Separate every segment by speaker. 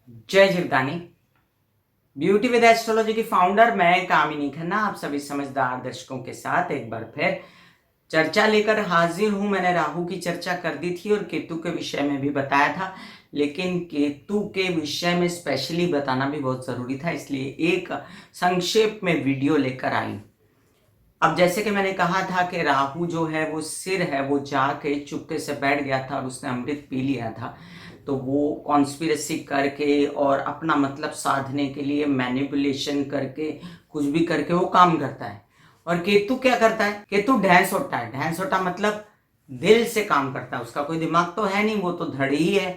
Speaker 1: जय Jivdani. Beauty with astrology की founder मैं कामिनी खन्ना आप सभी समझदार दर्शकों के साथ एक बार फिर चर्चा लेकर हाजिर हूं। मैंने राहु की चर्चा कर दी थी और केतु के विषय में भी बताया था, लेकिन केतु के विषय में स्पेशली बताना भी बहुत जरूरी था, इसलिए एक संक्षेप में वीडियो लेकर आई। अब जैसे कि मैंने कहा था कि राहु जो है वो सिर है, वो जाके चुपके से बैठ गया था और उसने अमृत पी लिया था। तो वो कॉन्स्पिरेसी करके और अपना मतलब साधने के लिए मैनिपुलेशन करके कुछ भी करके वो काम करता है। और केतु क्या करता है? केतु ढैंसोटा है। ढैंसोटा मतलब दिल से काम करता है, उसका कोई दिमाग तो है नहीं, वो तो धड़ ही है।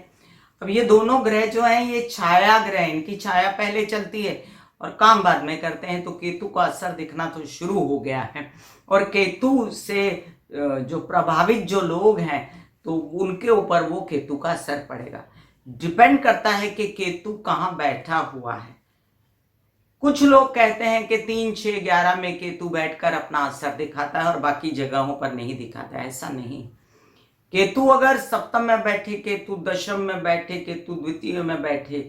Speaker 1: अब ये दोनों ग्रह जो हैं ये छाया ग्रह हैं, इनकी छाया पहले चलती है और काम बाद में करते हैं। तो केतु का असर दिखना तो शुरू हो गया है और केतु से जो प्रभावित जो लोग हैं तो उनके ऊपर वो केतु का असर पड़ेगा। डिपेंड करता है कि केतु कहाँ बैठा हुआ है। कुछ लोग कहते हैं कि 3, 6, 11 में केतु बैठकर अपना असर दिखाता है और बाकी जगहों पर नहीं दिखाता है। ऐसा नहीं। केतु अगर सप्तम में बैठे, केतु दशम में बैठे, केतु द्वितीय में बैठे,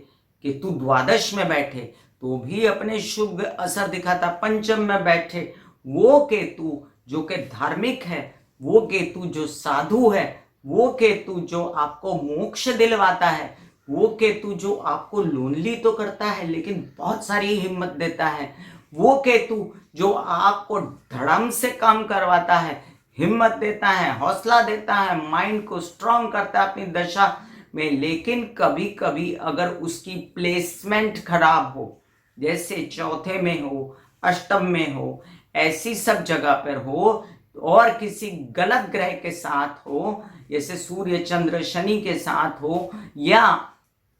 Speaker 1: केतु द्वादश में बैठे तो भी अपने शुभ असर दिखाता। पंचम में बैठे वो केतु जो कि धार्मिक है, वो केतु जो साधु है, वो केतु जो आपको मोक्ष दिलवाता है, वो केतु जो आपको लोनली तो करता है लेकिन बहुत सारी हिम्मत देता है, वो केतु जो आपको धड़म से काम करवाता है, हिम्मत देता है, हौसला देता है, माइंड को स्ट्रांग करता है अपनी दशा में। लेकिन कभी कभी अगर उसकी प्लेसमेंट खराब हो, जैसे चौथे में हो, अष्टम में हो, ऐसी सब जगह पर हो और किसी गलत ग्रह के साथ हो, जैसे सूर्य चंद्र शनि के साथ हो, या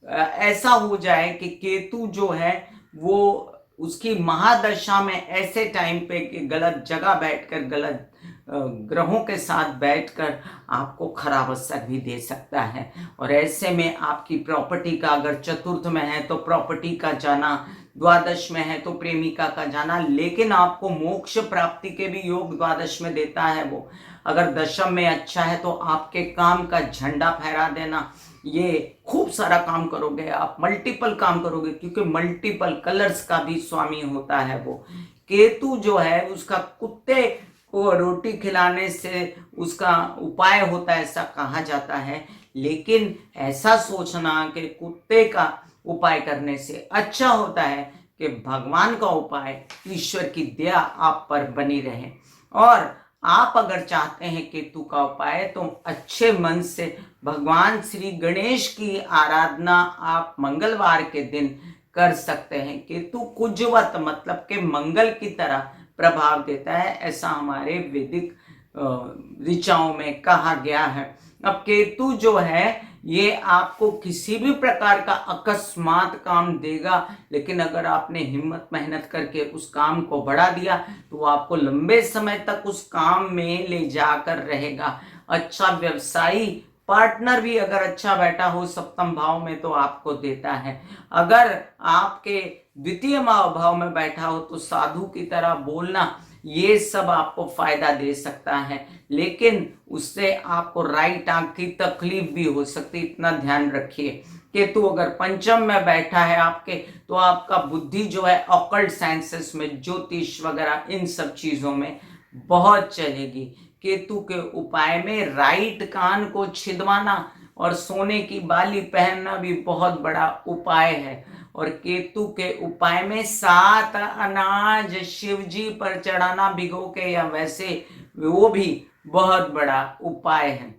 Speaker 1: ऐसा हो जाए कि केतु जो है वो उसकी महादशा में ऐसे टाइम पे कि गलत जगह बैठकर, गलत ग्रहों के साथ बैठकर आपको खराब असर भी दे सकता है। और ऐसे में आपकी प्रॉपर्टी का, अगर चतुर्थ में है तो प्रॉपर्टी का जाना, द्वादश में है तो प्रेमिका का जाना, लेकिन आपको मोक्ष प्राप्ति के भी योग द्वादश में देता है वो। अगर दशम में अच्छा है तो आपके काम का झंडा फहरा देना, ये खूब सारा काम करोगे आप, मल्टीपल काम करोगे, क्योंकि मल्टीपल कलर्स का भी स्वामी होता है वो। केतु जो है उसका कुत्ते को रोटी खिलाने से उसका उपाय होता है, ऐसा कहा जाता है। लेकिन ऐसा सोचना कि कुत्ते का उपाय करने से अच्छा होता है कि भगवान का उपाय, ईश्वर की दया आप पर बनी रहे। और आप अगर चाहते हैं केतु का उपाय तो अच्छे मन से भगवान श्री गणेश की आराधना आप मंगलवार के दिन कर सकते हैं। केतु कुजवत मतलब के मंगल की तरह प्रभाव देता है, ऐसा हमारे वैदिक ऋचाओं में कहा गया है। अब केतु जो है ये आपको किसी भी प्रकार का अकस्मात काम देगा, लेकिन अगर आपने हिम्मत मेहनत करके उस काम को बढ़ा दिया तो आपको लंबे समय तक उस काम में ले जाकर रहेगा। अच्छा व्यवसायी पार्टनर भी अगर अच्छा बैठा हो सप्तम भाव में तो आपको देता है। अगर आपके द्वितीय भाव में बैठा हो तो साधु की तरह बोलना, ये सब आपको फायदा दे सकता है, लेकिन उससे आपको राइट आंख की तकलीफ भी हो सकती है, इतना ध्यान रखिए। केतु अगर पंचम में बैठा है आपके तो आपका बुद्धि जो है ऑकल्ट साइंसेस में, ज्योतिष वगैरह इन सब चीजों में बहुत चलेगी। केतु के उपाय में राइट कान को छिदवाना और सोने की बाली पहनना भी बहुत बड़ा उपाय है। और केतु के उपाय में 7 अनाज शिव जी पर चढ़ाना भिगो के या वैसे, वो भी बहुत बड़ा उपाय है।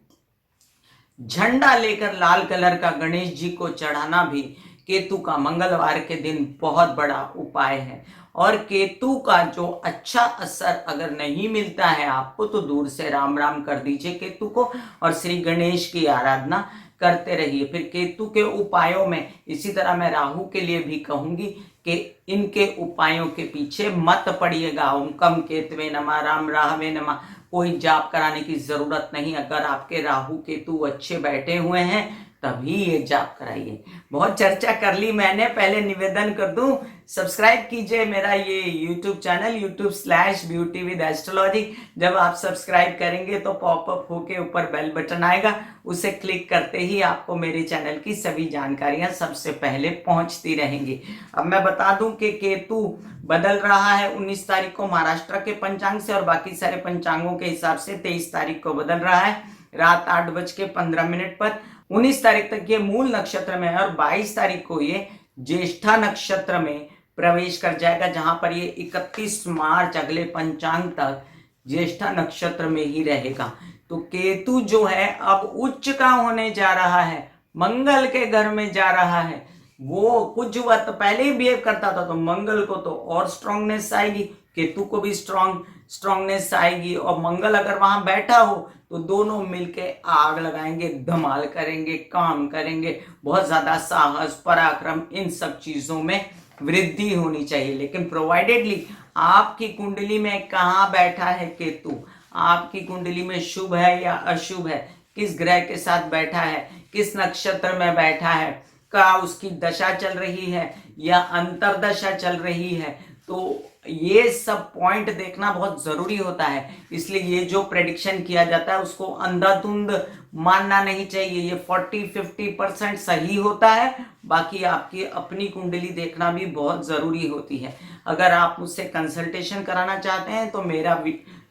Speaker 1: झंडा लेकर लाल कलर का गणेश जी को चढ़ाना भी केतु का मंगलवार के दिन बहुत बड़ा उपाय है। और केतु का जो अच्छा असर अगर नहीं मिलता है आपको तो दूर से राम राम कर दीजिए केतु को और श्री गणेश की आराधना करते रहिए। फिर केतु के उपायों में इसी तरह मैं राहु के लिए भी कहूंगी कि इनके उपायों के पीछे मत पड़िएगा। ओम कम केतवे नमः, राम राहवे नमः, कोई जाप कराने की जरूरत नहीं। अगर आपके राहु केतु अच्छे बैठे हुए हैं तभी ये जाप कराइए। बहुत चर्चा कर ली मैंने, पहले निवेदन कर दूं सब्सक्राइब कीजिए मेरा ये यूट्यूब चैनल YouTube/ब्यूटी विद एस्ट्रोलॉजी। जब आप सब्सक्राइब करेंगे तो पॉपअप होके ऊपर बेल बटन आएगा, उसे क्लिक करते ही आपको मेरे चैनल की सभी जानकारियां सबसे पहले पहुंचती रहेंगी। अब मैं बता दूं कि केतु बदल रहा है 19 तारीख को महाराष्ट्र के पंचांग से, और बाकी सारे पंचांगों के हिसाब से 23 तारीख को बदल रहा है रात 8:15 पर। 19 तारीख तक ये मूल नक्षत्र में है और 22 तारीख को ये ज्येष्ठा नक्षत्र में प्रवेश कर जाएगा, जहां पर ये 31 मार्च अगले पंचांग तक ज्येष्ठा नक्षत्र में ही रहेगा। तो केतु जो है अब उच्च का होने जा रहा है, मंगल के घर में जा रहा है। वो कुछ वक्त पहले ही बिहेव करता था, तो मंगल को तो और स्ट्रांगनेस आएगी, केतु को भी स्ट्रांगनेस आएगी, और मंगल अगर वहां बैठा हो तो दोनों मिलके आग लगाएंगे, धमाल करेंगे, काम करेंगे, बहुत ज्यादा साहस, पराक्रम, इन सब चीजों में वृद्धि होनी चाहिए। लेकिन प्रोवाइडेडली आपकी कुंडली में कहाँ बैठा है केतु, आपकी कुंडली में शुभ है या अशुभ है, किस ग्रह के साथ बैठा है, किस नक्षत्र में बैठा है, का उसकी दशा चल रही है या अंतरदशा चल रही है, तो ये सब पॉइंट देखना बहुत जरूरी होता है। इसलिए ये जो प्रेडिक्शन किया जाता है उसको अंधाधुंध मानना नहीं चाहिए। ये 40-50% सही होता है, बाकी आपकी अपनी कुंडली देखना भी बहुत जरूरी होती है। अगर आप मुझसे कंसल्टेशन कराना चाहते हैं तो मेरा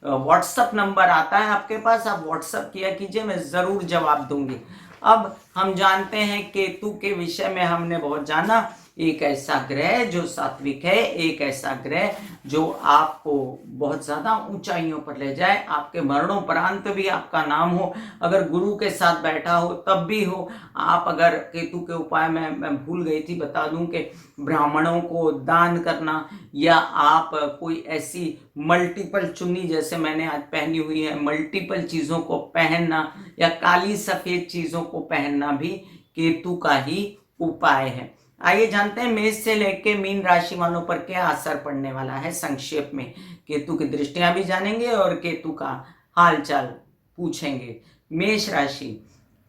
Speaker 1: व्हाट्सअप नंबर आता है आपके पास, आप व्हाट्सअप किया कीजिए, मैं जरूर जवाब दूंगी। अब हम जानते हैं केतु के विषय में हमने बहुत जाना। एक ऐसा ग्रह जो सात्विक है, एक ऐसा ग्रह जो आपको बहुत ज्यादा ऊंचाइयों पर ले जाए, आपके मरणोपरांत भी आपका नाम हो। अगर गुरु के साथ बैठा हो तब भी हो। आप अगर केतु के उपाय में मैं भूल गई थी बता दूं कि ब्राह्मणों को दान करना, या आप कोई ऐसी मल्टीपल चुन्नी जैसे मैंने आज पहनी हुई है, मल्टीपल चीजों को पहनना या काली सफेद चीजों को पहनना भी केतु का ही उपाय है। आइए जानते हैं मेष से लेके मीन राशि वालों पर क्या असर पड़ने वाला है। संक्षेप में केतु की दृष्टियां भी जानेंगे और केतु का हालचाल पूछेंगे। मेष राशि,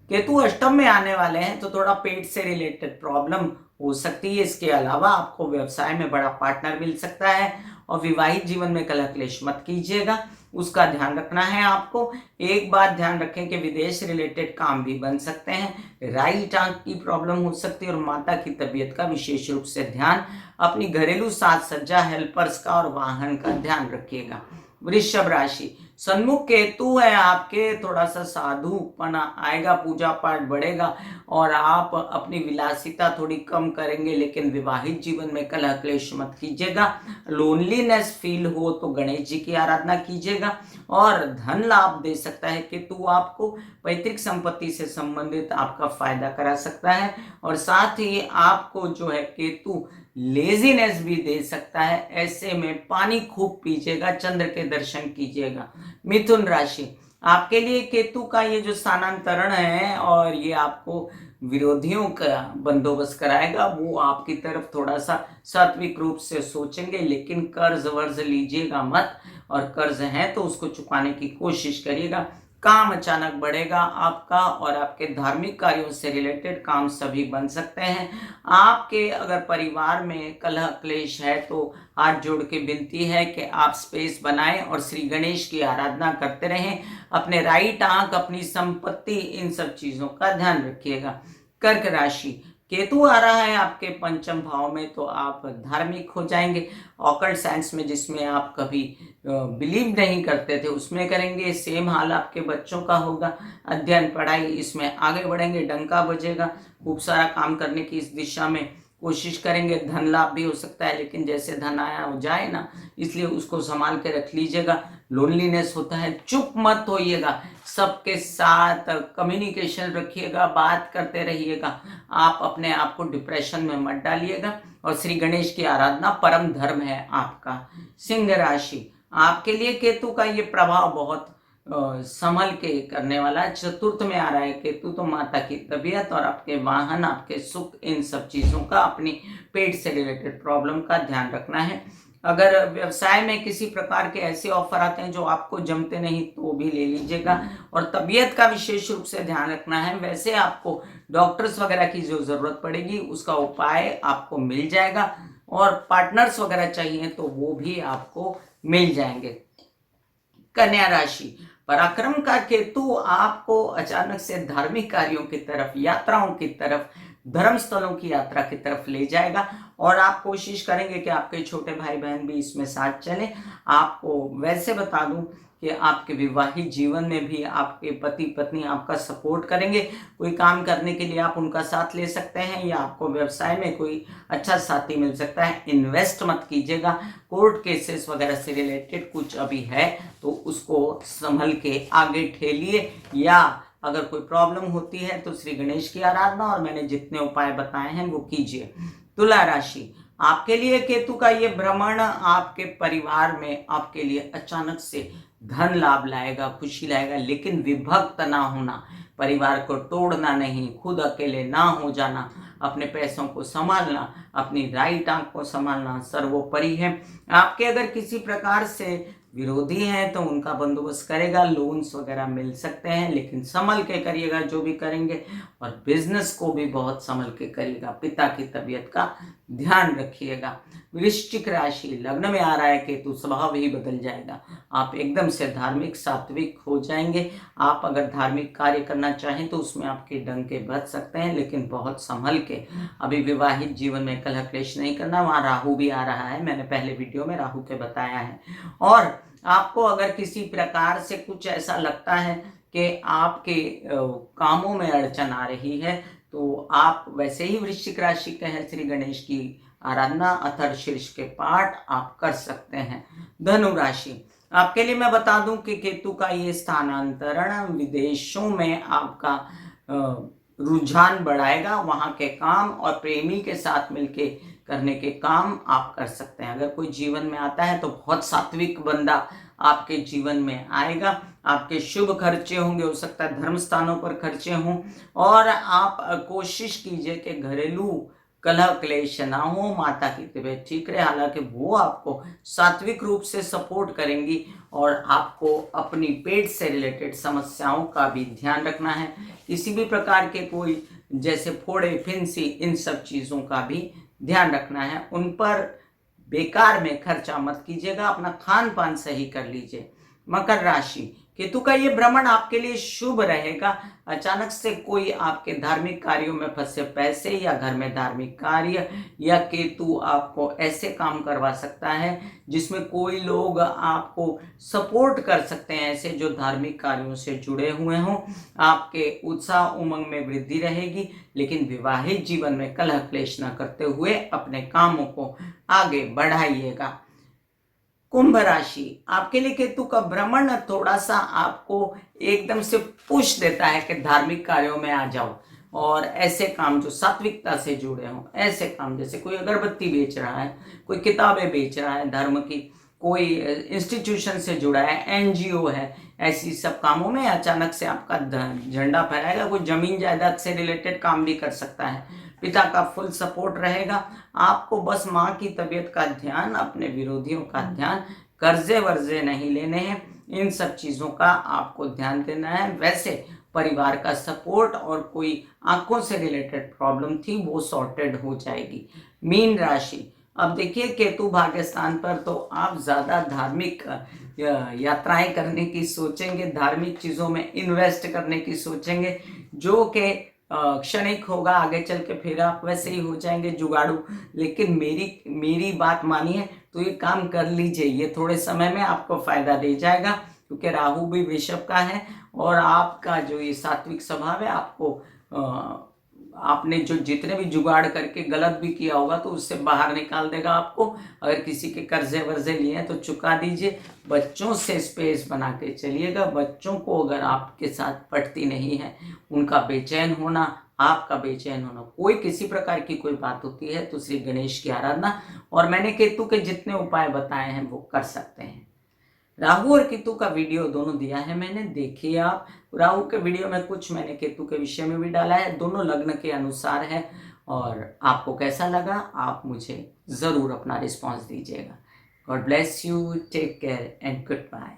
Speaker 1: केतु अष्टम में आने वाले हैं तो थोड़ा पेट से रिलेटेड प्रॉब्लम हो सकती है। इसके अलावा आपको व्यवसाय में बड़ा पार्टनर मिल सकता है, और विवाहित जीवन में कलह क्लेश मत कीजिएगा, उसका ध्यान रखना है आपको। एक बात ध्यान रखें कि विदेश रिलेटेड काम भी बन सकते हैं, राइट आंख की प्रॉब्लम हो सकती है, और माता की तबीयत का विशेष रूप से ध्यान, अपनी घरेलू साज सज्जा, हेल्पर्स का और वाहन का ध्यान रखिएगा। वृषभ राशि, सन्मुख केतु है आपके, थोड़ा सा साधुपना आएगा, पूजा पाठ बढ़ेगा और आप अपनी विलासिता थोड़ी कम करेंगे, लेकिन विवाहित जीवन में कलह क्लेश मत कीजिएगा। लोनलीनेस फील हो तो गणेश जी की आराधना कीजिएगा, और धन लाभ दे सकता है केतु आपको, पैतृक संपत्ति से संबंधित आपका फायदा करा सकता है, और साथ ही आपको जो है केतु लेजीनेस भी दे सकता है। ऐसे में पानी खूब पीजिएगा, चंद्र के दर्शन कीजिएगा। मिथुन राशि, आपके लिए केतु का ये जो स्थानांतरण है और ये आपको विरोधियों का बंदोबस्त कराएगा। वो आपकी तरफ थोड़ा सा सात्विक रूप से सोचेंगे, लेकिन कर्ज वर्ज लीजिएगा मत, और कर्ज है तो उसको चुकाने की कोशिश करिएगा। काम अचानक बढ़ेगा आपका, और आपके धार्मिक कार्यों से रिलेटेड काम सभी बन सकते हैं। आपके अगर परिवार में कलह क्लेश है तो हाथ जोड़ के विनती है कि आप स्पेस बनाएं और श्री गणेश की आराधना करते रहें। अपने राइट आंख, अपनी संपत्ति, इन सब चीजों का ध्यान रखिएगा। कर्क राशि, केतु आ रहा है आपके पंचम भाव में, तो आप धार्मिक हो जाएंगे। ऑकल्ट साइंस में जिसमें आप कभी बिलीव नहीं करते थे उसमें करेंगे। सेम हाल आपके बच्चों का होगा। अध्ययन पढ़ाई इसमें आगे बढ़ेंगे, डंका बजेगा, खूब सारा काम करने की इस दिशा में कोशिश करेंगे। धन लाभ भी हो सकता है, लेकिन जैसे धन आया हो जाए ना, इसलिए उसको संभाल के रख लीजिएगा। लोनलीनेस होता है, चुप मत होइएगा, सबके साथ कम्युनिकेशन रखिएगा, बात करते रहिएगा। आप अपने आप को डिप्रेशन में मत डालिएगा, और श्री गणेश की आराधना परम धर्म है आपका। सिंह राशि, आपके लिए केतु का ये प्रभाव बहुत संभल के करने वाला है। चतुर्थ में आ रहा है केतु, तो माता की तबीयत और आपके वाहन, आपके सुख, इन सब चीजों का, अपनी पेट से रिलेटेड प्रॉब्लम का ध्यान रखना है। अगर व्यवसाय में किसी प्रकार के ऐसे ऑफर आते हैं जो आपको जमते नहीं तो वो भी ले लीजिएगा, और तबीयत का विशेष रूप से ध्यान रखना है। वैसे आपको डॉक्टर्स वगैरह की जो जरूरत पड़ेगी उसका उपाय आपको मिल जाएगा, और पार्टनर्स वगैरह चाहिए तो वो भी आपको मिल जाएंगे। कन्या राशि, पराक्रम का केतु आपको अचानक से धार्मिक कार्यों की तरफ, यात्राओं की तरफ, धर्म स्थलों की यात्रा की तरफ ले जाएगा और आप कोशिश करेंगे कि आपके छोटे भाई बहन भी इसमें साथ चलें। आपको वैसे बता दूं कि आपके विवाहित जीवन में भी आपके पति पत्नी आपका सपोर्ट करेंगे। कोई काम करने के लिए आप उनका साथ ले सकते हैं या आपको व्यवसाय में कोई अच्छा साथी मिल सकता है। इन्वेस्ट मत कीजिएगा। कोर्ट केसेस वगैरह से रिलेटेड कुछ अभी है तो उसको संभल के आगे ठेलिए, या अगर कोई प्रॉब्लम होती है तो श्री गणेश की आराधना और मैंने जितने उपाय बताए हैं वो कीजिए। तुला राशि, आपके लिए केतु का ये भ्रमण आपके परिवार में आपके लिए अचानक से धन लाभ लाएगा, खुशी लाएगा, लेकिन विभक्त ना होना, परिवार को तोड़ना नहीं, खुद अकेले ना हो जाना, अपने पैसों को संभालना, अपनी राइट आंख को संभालना सर्वोपरि है। आपके अगर किसी प्रकार से विरोधी हैं तो उनका बंदोबस्त करेगा, लोन्स वगैरह मिल सकते हैं, लेकिन संभल के करिएगा जो भी करेंगे, और बिजनेस को भी बहुत संभल के करिएगा। पिता की तबीयत का ध्यान रखिएगा। वृश्चिक राशि, लग्न में आ रहा है केतु, स्वभाव ही बदल जाएगा। आप एकदम से धार्मिक सात्विक हो जाएंगे। आप अगर धार्मिक कार्य करना चाहें तो उसमें आपके डंके बज सकते हैं, लेकिन बहुत संभल के। अभी विवाहित जीवन में कलह क्लेश नहीं करना, वहाँ राहु भी आ रहा है, मैंने पहले वीडियो में राहु के बताया है। और आपको अगर किसी प्रकार से कुछ ऐसा लगता है कि आपके कामों में अड़चन आ रही है तो आप वैसे ही वृश्चिक राशि के हैं, श्री गणेश की आराधना अथर्वशीर्ष के पाठ आप कर सकते हैं। धनु राशि, आपके लिए मैं बता दूं कि केतु का ये स्थानांतरण विदेशों में आपका रुझान बढ़ाएगा। वहां के काम और प्रेमी के साथ मिलके करने के काम आप कर सकते हैं। अगर कोई जीवन में आता है तो बहुत सात्विक बंदा आपके जीवन में आएगा। आपके शुभ खर्चे होंगे, हो सकता है धर्म स्थानों पर खर्चे हों, और आप कोशिश कीजिए कि घरेलू कलह क्लेश ना हो, माता की तबीयत ठीक रहे। हालांकि वो आपको सात्विक रूप से सपोर्ट करेंगी और आपको अपनी पेट से रिलेटेड समस्याओं का भी ध्यान रखना है। किसी भी प्रकार के कोई जैसे फोड़े फिंसी, इन सब चीज़ों का भी ध्यान रखना है। उन पर बेकार में खर्चा मत कीजिएगा, अपना खान पान सही कर लीजिए। मकर राशि, केतु का ये भ्रमण आपके लिए शुभ रहेगा। अचानक से कोई आपके धार्मिक कार्यों में फंसे पैसे या घर में धार्मिक कार्य, या केतु आपको ऐसे काम करवा सकता है जिसमें कोई लोग आपको सपोर्ट कर सकते हैं, ऐसे जो धार्मिक कार्यों से जुड़े हुए हों। आपके उत्साह उमंग में वृद्धि रहेगी, लेकिन विवाहित जीवन में कलह क्लेश न करते हुए अपने कामों को आगे बढ़ाइएगा। कुंभ राशि, आपके लिए केतु का भ्रमण थोड़ा सा आपको एकदम से पुश देता है कि धार्मिक कार्यों में आ जाओ, और ऐसे काम जो सात्विकता से जुड़े हों, ऐसे काम जैसे कोई अगरबत्ती बेच रहा है, कोई किताबें बेच रहा है धर्म की, कोई इंस्टीट्यूशन से जुड़ा है, एनजीओ है, ऐसी सब कामों में अचानक से आपका झंडा फहराएगा। कोई जमीन जायदाद से रिलेटेड काम भी कर सकता है। पिता का फुल सपोर्ट रहेगा। आपको बस माँ की तबीयत का ध्यान, अपने विरोधियों का ध्यान, कर्जे वर्जे नहीं लेने हैं, इन सब चीज़ों का आपको ध्यान देना है। वैसे परिवार का सपोर्ट और कोई आंखों से रिलेटेड प्रॉब्लम थी वो सॉर्टेड हो जाएगी। मीन राशि, अब देखिए केतु भाग्य स्थान पर, तो आप ज़्यादा धार्मिक यात्राएं करने की सोचेंगे, धार्मिक चीज़ों में इन्वेस्ट करने की सोचेंगे, जो कि क्षणिक होगा, आगे चल के फिर आप वैसे ही हो जाएंगे जुगाड़ू। लेकिन मेरी बात मानिए तो ये काम कर लीजिए, ये थोड़े समय में आपको फायदा दे जाएगा, क्योंकि राहु भी वृषभ का है और आपका जो ये सात्विक स्वभाव है, आपको आपने जो जितने भी जुगाड़ करके गलत भी किया होगा तो उससे बाहर निकाल देगा आपको। अगर किसी के कर्जे वर्जे लिए हैं तो चुका दीजिए। बच्चों से स्पेस बना के चलिएगा। बच्चों को अगर आपके साथ पटती नहीं है, उनका बेचैन होना, आपका बेचैन होना, कोई किसी प्रकार की कोई बात होती है तो श्री गणेश की आराधना और मैंने केतु के जितने उपाय बताए हैं वो कर सकते हैं। राहु और केतु का वीडियो दोनों दिया है मैंने, देखिए आप। राहु के वीडियो में कुछ मैंने केतु के विषय में भी डाला है, दोनों लग्न के अनुसार है। और आपको कैसा लगा आप मुझे ज़रूर अपना रिस्पॉन्स दीजिएगा। God bless you, take care and good bye.